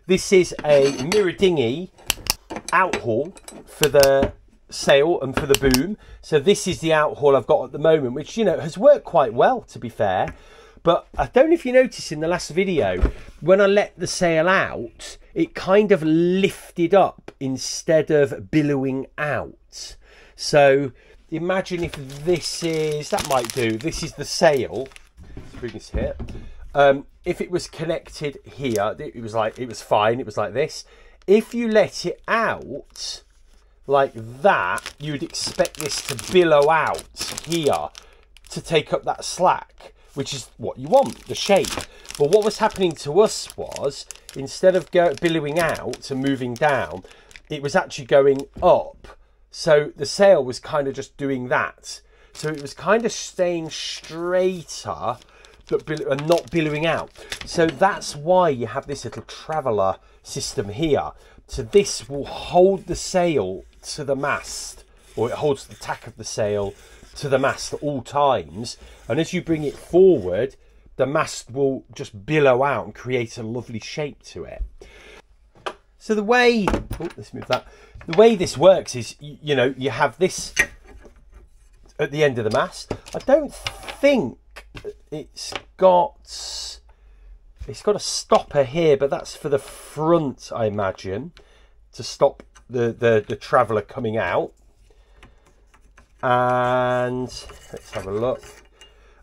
This is a mirror dinghy outhaul for the sail and for the boom. So this is the outhaul I've got at the moment, which, you know, has worked quite well, to be fair. But I don't know if you noticed in the last video, when I let the sail out, it kind of lifted up instead of billowing out. So imagine if this is, that might do, this is the sail. Let's bring this here. If it was connected here, it was fine, it was like this. If you let it out like that, you would expect this to billow out here to take up that slack, which is what you want, the shape. But what was happening to us was, instead of billowing out and moving down, it was actually going up. So the sail was kind of just doing that. So it was kind of staying straighter and not billowing out. So that's why you have this little traveller system here. So this will hold the sail to the mast, or it holds the tack of the sail to the mast at all times. And as you bring it forward, the mast will just billow out and create a lovely shape to it. So the way, let's move that. The way this works is, you know, you have this at the end of the mast. I don't think it's got a stopper here, but that's for the front, I imagine, to stop the traveller coming out. And let's have a look.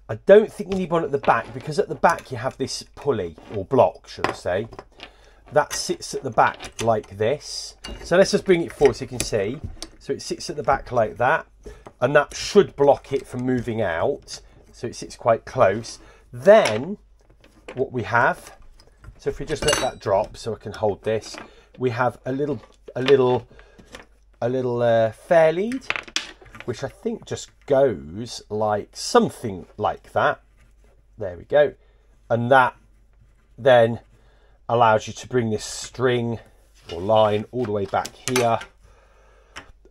I don't think you need one at the back, because at the back you have this pulley, or block should I say, that sits at the back like this. So let's just bring it forward so you can see. So it sits at the back like that, and that should block it from moving out. So it sits quite close. Then what we have, so if we just let that drop so I can hold this, we have a little fair lead, which I think just goes like something like that. There we go. And that then allows you to bring this string or line all the way back here.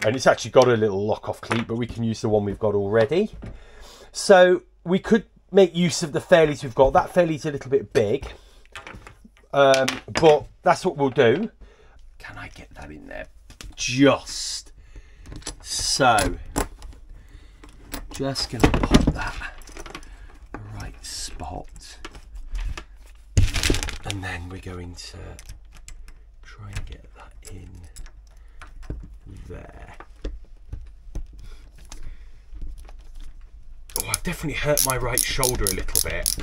And it's actually got a little lock-off cleat, but we can use the one we've got already. So we could make use of the fair leads we've got. That fair lead's a little bit big, but that's what we'll do. Can I get that in there? Just so. Just gonna pop that the right spot, and then we're going to try and get that in there. Oh, I've definitely hurt my right shoulder a little bit.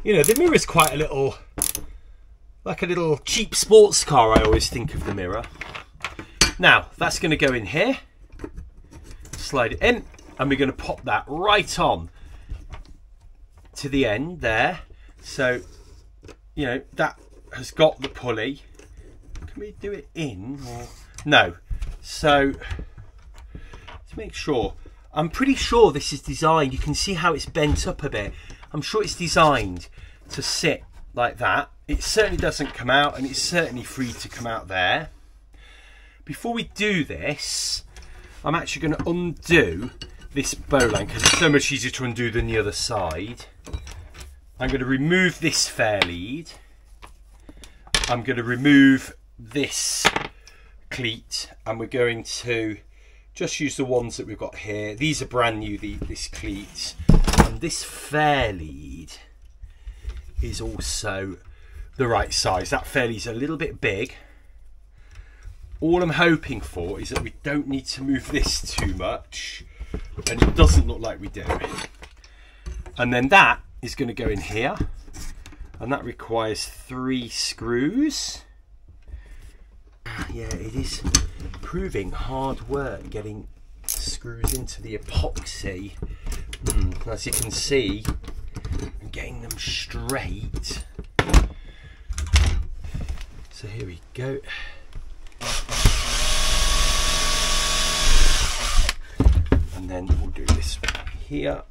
You know, the mirror's quite a little, like a little cheap sports car, I always think of the mirror. Now, that's going to go in here, slide it in, and we're going to pop that right on to the end there. So, you know, that has got the pulley. Can we do it in? Or no. So, to make sure, I'm pretty sure this is designed, you can see how it's bent up a bit. I'm sure it's designed to sit like that. It certainly doesn't come out, and it's certainly free to come out there. Before we do this, I'm actually going to undo this bowline, because it's so much easier to undo than the other side. I'm going to remove this fair lead. I'm going to remove this cleat, and we're going to just use the ones that we've got here. These are brand new, this cleat. And this fair lead is also the right size. That fair lead's a little bit big. All I'm hoping for is that we don't need to move this too much, and it doesn't look like we do. And then that is going to go in here, and that requires 3 screws. Yeah, it is proving hard work getting screws into the epoxy. As you can see, I'm getting them straight. So here we go. And then we'll do this here.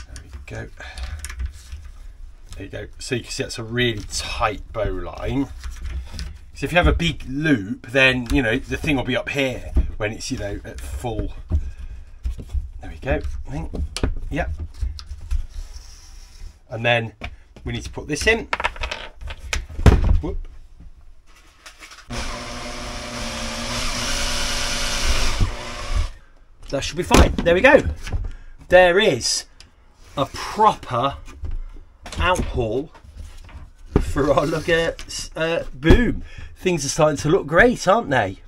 There we go. There you go. So you can see that's a really tight bowline. So if you have a big loop, then, you know, the thing will be up here when it's, you know, at full. There we go. Yep. And then we need to put this in. Whoop. That should be fine. There we go. There is a proper Outhaul for our boom. Things are starting to look great, aren't they?